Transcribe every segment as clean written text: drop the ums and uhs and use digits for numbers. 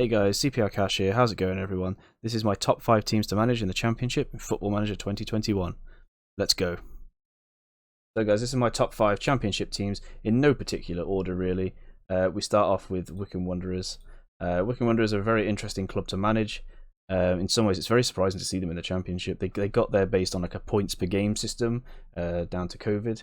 Hey guys, Cplcash here. How's it going, everyone? This is my top 5 teams to manage in the Championship in Football Manager 2021. Let's go. So guys, this is my top 5 Championship teams in no particular order really. We start off with Wycombe Wanderers. Wycombe Wanderers are a very interesting club to manage. In some ways, it's very surprising to see them in the Championship. They got there based on like a points per game system down to COVID,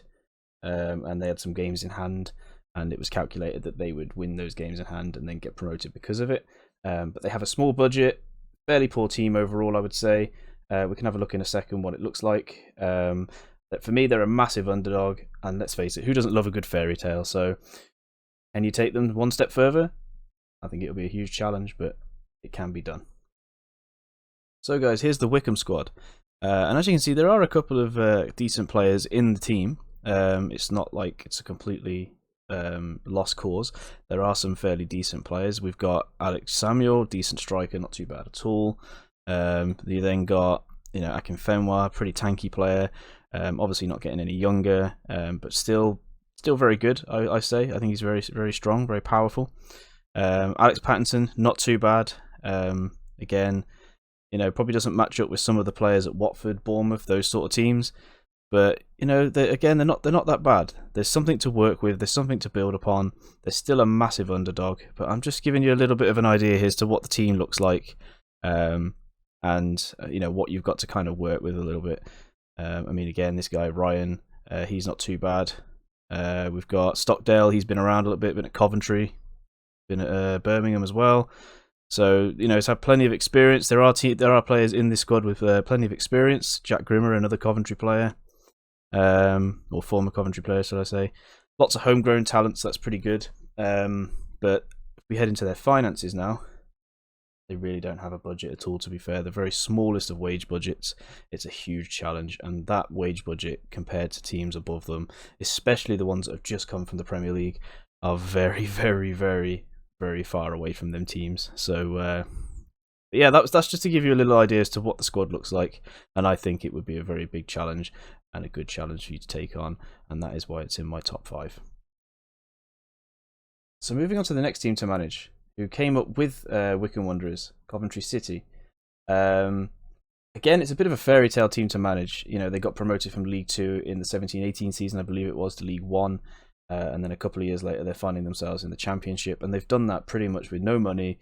and they had some games in hand, and it was calculated that they would win those games in hand and then get promoted because of it. But they have a small budget, fairly poor team overall, I would say. We can have a look in a second what it looks like. But for me, they're a massive underdog, and let's face it, who doesn't love a good fairy tale? So, can you take them one step further? I think it'll be a huge challenge, but it can be done. So guys, here's the Wycombe squad. And as you can see, there are a couple of decent players in the team. It's not like it's a completely lost cause. There are some fairly decent players. We've got Alex Samuel, decent striker, not too bad at all. You then got, FM21, pretty tanky player. Obviously not getting any younger, but still very good. I say. I think he's very, very strong, very powerful. Alex Pattinson, not too bad. Again, probably doesn't match up with some of the players at Watford, Bournemouth, those sort of teams. But they're not that bad. There's something to work with. There's something to build upon. They're still a massive underdog. But I'm just giving you a little bit of an idea here as to what the team looks like, and what you've got to kind of work with a little bit. Again, this guy Ryan, he's not too bad. We've got Stockdale. He's been around a little bit. Been at Coventry, been at Birmingham as well. So he's had plenty of experience. There are players in this squad with plenty of experience. Jack Grimmer, another Coventry player. Or former Coventry player, should I say. Lots of homegrown talent, so that's pretty good. But if we head into their finances now, they really don't have a budget at all, to be fair. The very smallest of wage budgets. It's a huge challenge, and that wage budget compared to teams above them, especially the ones that have just come from the Premier League, are very, very, very, very far away from them teams. So yeah, that's just to give you a little idea as to what the squad looks like, and I think it would be a very big challenge and a good challenge for you to take on, and that is why it's in my top 5. So moving on to the next team to manage, who came up with Wycombe Wanderers, Coventry City. Again, it's a bit of a fairy tale team to manage. They got promoted from League 2 in the 17-18 season, I believe it was, to League 1. And then a couple of years later, they're finding themselves in the Championship, and they've done that pretty much with no money,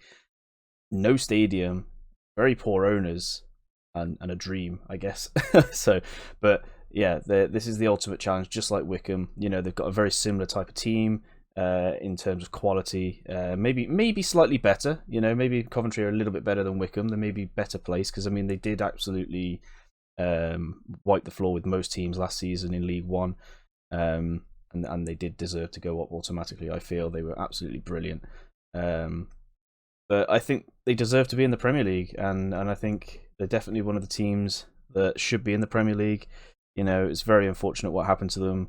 no stadium, very poor owners, and a dream, I guess. But yeah, this is the ultimate challenge, just like Wycombe. They've got a very similar type of team in terms of quality. Maybe slightly better. Maybe Coventry are a little bit better than Wycombe. They may be better placed because they did absolutely wipe the floor with most teams last season in League 1. And they did deserve to go up automatically. I feel they were absolutely brilliant. But I think they deserve to be in the Premier League, and I think they're definitely one of the teams that should be in the Premier League. It's very unfortunate what happened to them.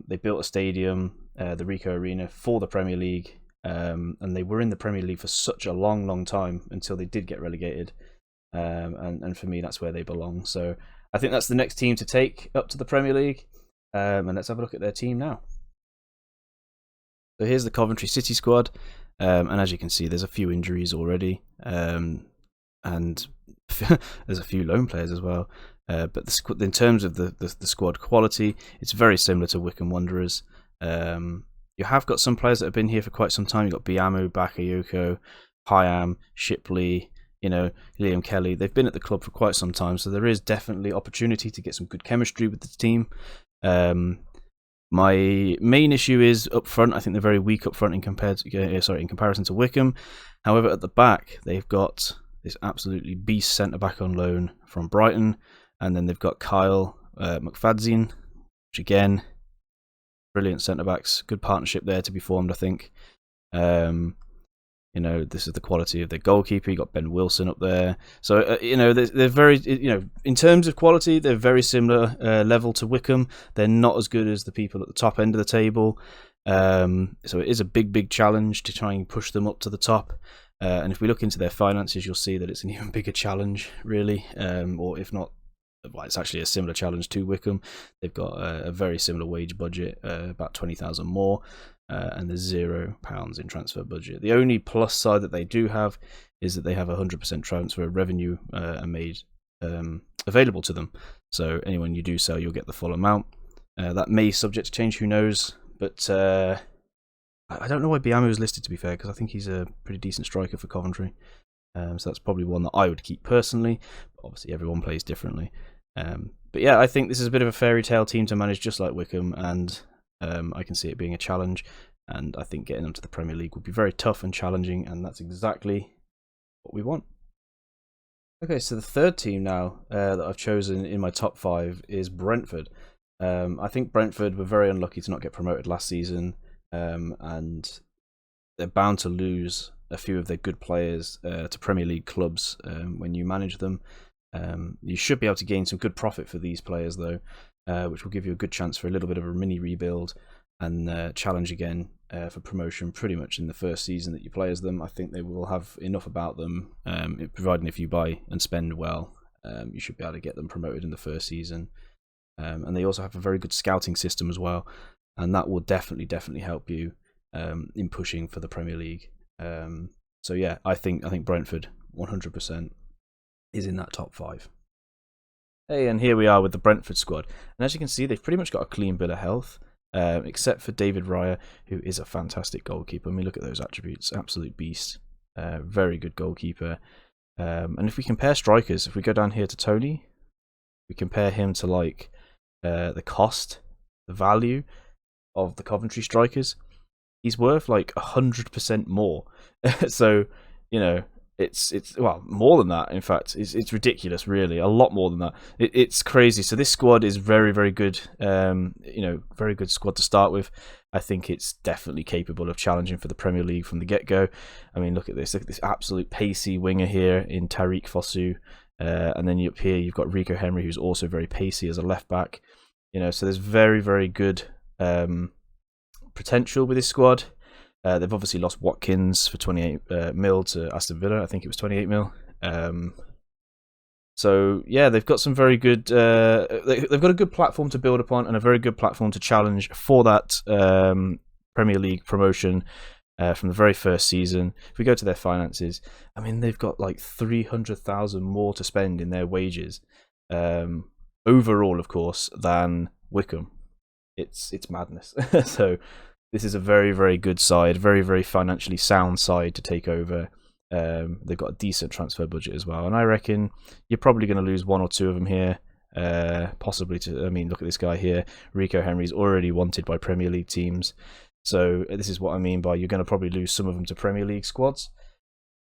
They built a stadium, the Ricoh Arena, for the Premier League, and they were in the Premier League for such a long time until they did get relegated. And for me, that's where they belong. So I think that's the next team to take up to the Premier League. And let's have a look at their team now. So here's the Coventry City squad, and as you can see, there's a few injuries already, and there's a few loan players as well. But in terms of the squad quality, it's very similar to Wycombe Wanderers. You have got some players that have been here for quite some time. You've got Biamu, Bakayoko, Hyam, Shipley, Liam Kelly. They've been at the club for quite some time, so there is definitely opportunity to get some good chemistry with the team. My main issue is up front. I think they're very weak up front in comparison to Wycombe. However, at the back, they've got this absolutely beast centre back on loan from Brighton, and then they've got Kyle McFadzean, which again, brilliant centre backs. Good partnership there to be formed, I think. This is the quality of their goalkeeper. You got Ben Wilson up there. So, they're very, in terms of quality, they're very similar level to Wycombe. They're not as good as the people at the top end of the table. So it is a big challenge to try and push them up to the top. And if we look into their finances, you'll see that it's an even bigger challenge, really. Or if not, well, it's actually a similar challenge to Wycombe. They've got a very similar wage budget, about 20,000 more. and there's £0 in transfer budget. The only plus side that they do have is that they have 100% transfer revenue made available to them. So anyone you do sell, you'll get the full amount. That may subject to change, who knows? But I don't know why Biamu is listed, to be fair, because I think he's a pretty decent striker for Coventry. So that's probably one that I would keep personally. But obviously, everyone plays differently. But yeah, I think this is a bit of a fairy tale team to manage, just like Wycombe, and I can see it being a challenge. And I think getting them to the Premier League would be very tough and challenging, and that's exactly what we want. Okay, so the third team now that I've chosen in my top 5 is Brentford. I think Brentford were very unlucky to not get promoted last season, and they're bound to lose a few of their good players to Premier League clubs when you manage them. You should be able to gain some good profit for these players, though, which will give you a good chance for a little bit of a mini rebuild and challenge again for promotion pretty much in the first season that you play as them. I think they will have enough about them, providing if you buy and spend well, you should be able to get them promoted in the first season. And they also have a very good scouting system as well, and that will definitely help you in pushing for the Premier League. So yeah, I think Brentford 100% is in that top 5. Hey, and here we are with the Brentford squad, and as you can see, they've pretty much got a clean bill of health, except for David Raya, who is a fantastic goalkeeper. I mean, look at those attributes, absolute beast, very good goalkeeper. And if we compare strikers, if we go down here to Tony, we compare him to like the cost, the value of the Coventry strikers, he's worth like 100% more. So, you know, it's well, more than that, in fact. It's ridiculous, really, a lot more than that. It's crazy. So this squad is very good, very good squad to start with. I think it's definitely capable of challenging for the Premier League from the get-go. I mean, look at this absolute pacey winger here in Tariq Fosu. And then up here you've got Rico Henry, who's also very pacey as a left back. You know, so there's very good potential with this squad. They've obviously lost Watkins for 28 mil to Aston Villa. I think it was 28 mil. So yeah, they've got some very good. They've got a good platform to build upon and a very good platform to challenge for that Premier League promotion. From the very first season. If we go to their finances, I mean, they've got like 300,000 more to spend in their wages overall, of course, than Wycombe. It's madness. So this is a very good side, very financially sound side to take over. They've got a decent transfer budget as well, and I reckon you're probably going to lose one or two of them here. Possibly to, I mean, look at this guy here. Rico Henry's already wanted by Premier League teams. So this is what I mean by you're going to probably lose some of them to Premier League squads.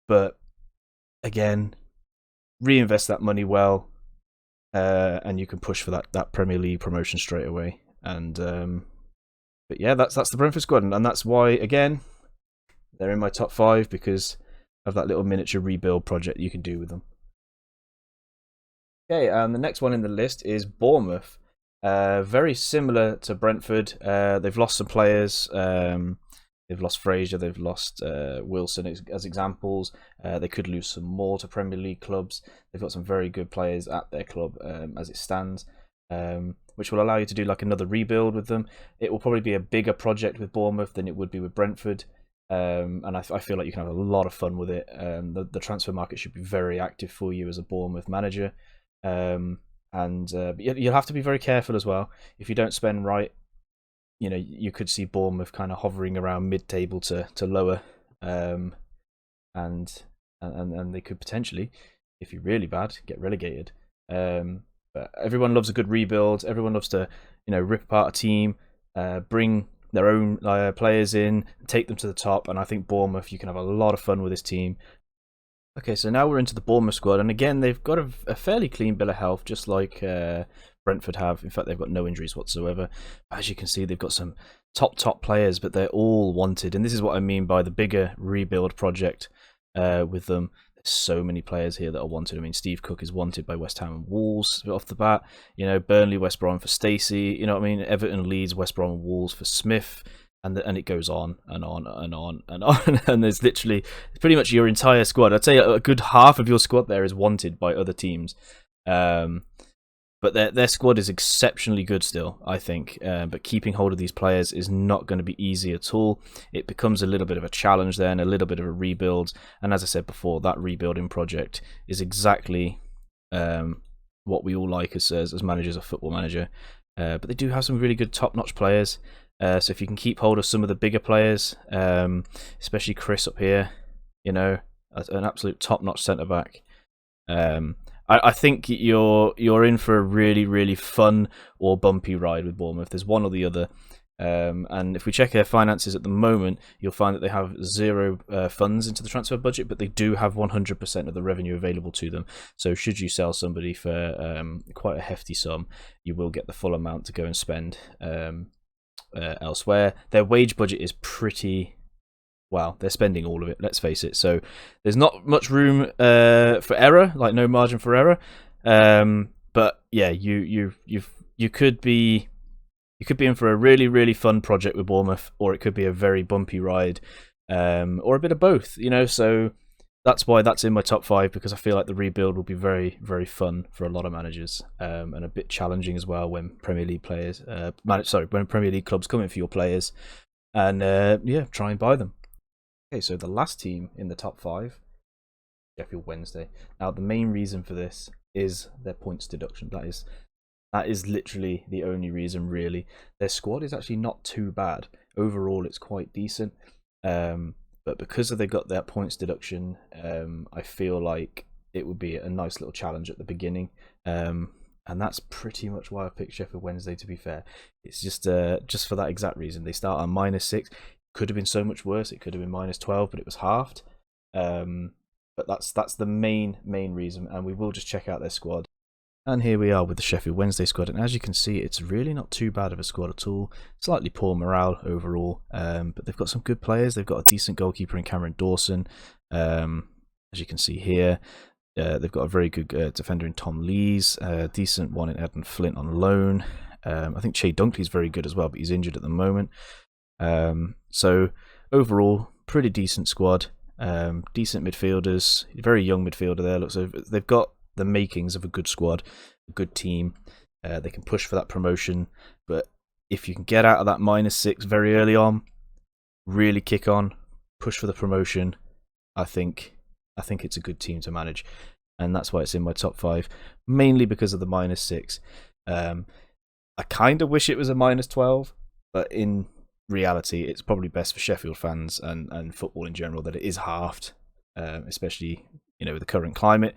But again, reinvest that money well, and you can push for that Premier League promotion straight away. And but yeah, that's the Brentford squad, and that's why, again, they're in my top 5 because of that little miniature rebuild project you can do with them. Okay, and the next one in the list is Bournemouth. Very similar to Brentford. They've lost some players. They've lost Fraser. They've lost Wilson as examples. They could lose some more to Premier League clubs. They've got some very good players at their club as it stands, which will allow you to do like another rebuild with them. It will probably be a bigger project with Bournemouth than it would be with Brentford. And I feel like you can have a lot of fun with it. The transfer market should be very active for you as a Bournemouth manager. But you'll have to be very careful as well. If you don't spend right, you know, you could see Bournemouth kind of hovering around mid-table to lower, and they could potentially, if you're really bad, get relegated. But everyone loves a good rebuild. Everyone loves to, you know, rip apart a team, bring their own players in, take them to the top. And I think Bournemouth, you can have a lot of fun with this team. Okay, so now we're into the Bournemouth squad, and again, they've got a fairly clean bill of health, just like Brentford have. In fact, they've got no injuries whatsoever. As you can see, they've got some top players, but they're all wanted, and this is what I mean by the bigger rebuild project with them. There's so many players here that are wanted. I mean, Steve Cook is wanted by West Ham and Wolves off the bat. You know, Burnley, West Brom for Stacey. You know what I mean? Everton, Leeds, West Brom and Wolves for Smith. And it goes on and on and on and on. And there's literally pretty much your entire squad. I'd say a good half of your squad there is wanted by other teams. But But their squad is exceptionally good still, I think. But keeping hold of these players is not going to be easy at all. It becomes a little bit of a challenge then, a little bit of a rebuild. And as I said before, that rebuilding project is exactly what we all like as managers of Football Manager. But they do have some really good top-notch players. So if you can keep hold of some of the bigger players, especially Chris up here, you know, an absolute top-notch centre-back. I think you're in for a really, really fun or bumpy ride with Bournemouth. There's one or the other. And if we check their finances at the moment, you'll find that they have zero funds into the transfer budget, but they do have 100% of the revenue available to them. So should you sell somebody for quite a hefty sum, you will get the full amount to go and spend elsewhere. Their wage budget is pretty... Well, they're spending all of it, let's face it. So there's not much room for error, like no margin for error. But yeah, you could be in for a really, really fun project with Bournemouth, or it could be a very bumpy ride, or a bit of both, you know. So that's why that's in my top 5, because I feel like the rebuild will be very, very fun for a lot of managers, and a bit challenging as well when Premier League players, when Premier League clubs come in for your players, and yeah, try and buy them. Okay, so the last team in the top 5, Sheffield Wednesday. Now, the main reason for this is their points deduction. That is literally the only reason, really. Their squad is actually not too bad. Overall, it's quite decent. But because they got that points deduction, I feel like it would be a nice little challenge at the beginning. And that's pretty much why I picked Sheffield Wednesday, to be fair. It's just for that exact reason. They start on -6. Could have been so much worse. It could have been -12, but it was halved. But that's the main reason. And we will just check out their squad. And here we are with the Sheffield Wednesday squad. And as you can see, it's really not too bad of a squad at all. Slightly poor morale overall. But they've got some good players. They've got a decent goalkeeper in Cameron Dawson. As you can see here. They've got a very good defender in Tom Lees. Decent one in Eden Flint on loan. I think Che Dunkley's very good as well, but he's injured at the moment. So overall, pretty decent squad, decent midfielders, very young midfielder there. Looks like they've got the makings of a good squad, a good team. They can push for that promotion, but if you can get out of that -6 very early on, really kick on, push for the promotion, I think it's a good team to manage, and that's why it's in my top 5, mainly because of the -6. I kind of wish it was a -12, but in reality, it's probably best for Sheffield fans and football in general that it is halved, especially, you know, with the current climate.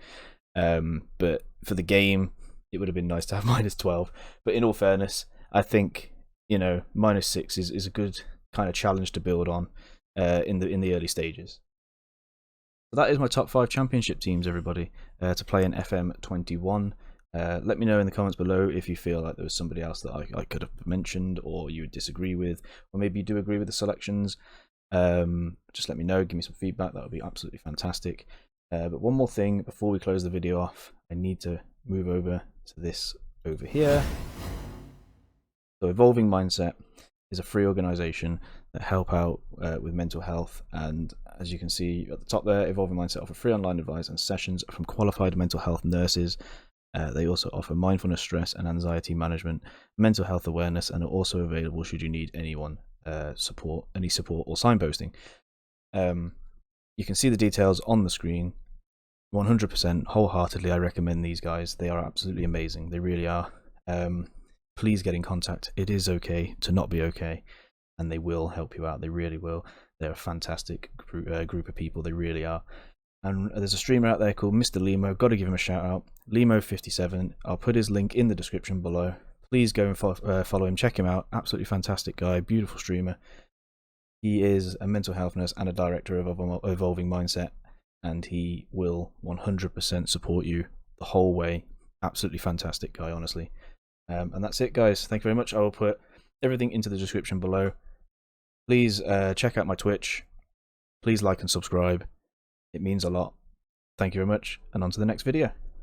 But for the game, it would have been nice to have -12. But in all fairness, I think, you know, -6 is a good kind of challenge to build on in the early stages. So that is my top 5 championship teams, everybody, to play in FM21. Let me know in the comments below if you feel like there was somebody else that I could have mentioned, or you would disagree with, or maybe you do agree with the selections. Just let me know, give me some feedback. That would be absolutely fantastic. But one more thing before we close the video off, I need to move over to this over here. So Evolving Mindset is a free organisation that help out with mental health, and as you can see at the top there, Evolving Mindset offer free online advice and sessions from qualified mental health nurses. They also offer mindfulness, stress and anxiety management, mental health awareness, and are also available should you need any support or signposting. You can see the details on the screen. 100% wholeheartedly I recommend these guys. They are absolutely amazing. They really are. Please get in contact. It is okay to not be okay, and they will help you out. They really will. They're a fantastic group of people. They really are. And there's a streamer out there called Mr. Limo. Got to give him a shout out. Limo57. I'll put his link in the description below. Please go and follow him. Check him out. Absolutely fantastic guy. Beautiful streamer. He is a mental health nurse and a director of Evolving Mindset, and he will 100% support you the whole way. Absolutely fantastic guy, honestly. And that's it, guys. Thank you very much. I will put everything into the description below. Please check out my Twitch. Please like and subscribe. It means a lot. Thank you very much, and on to the next video.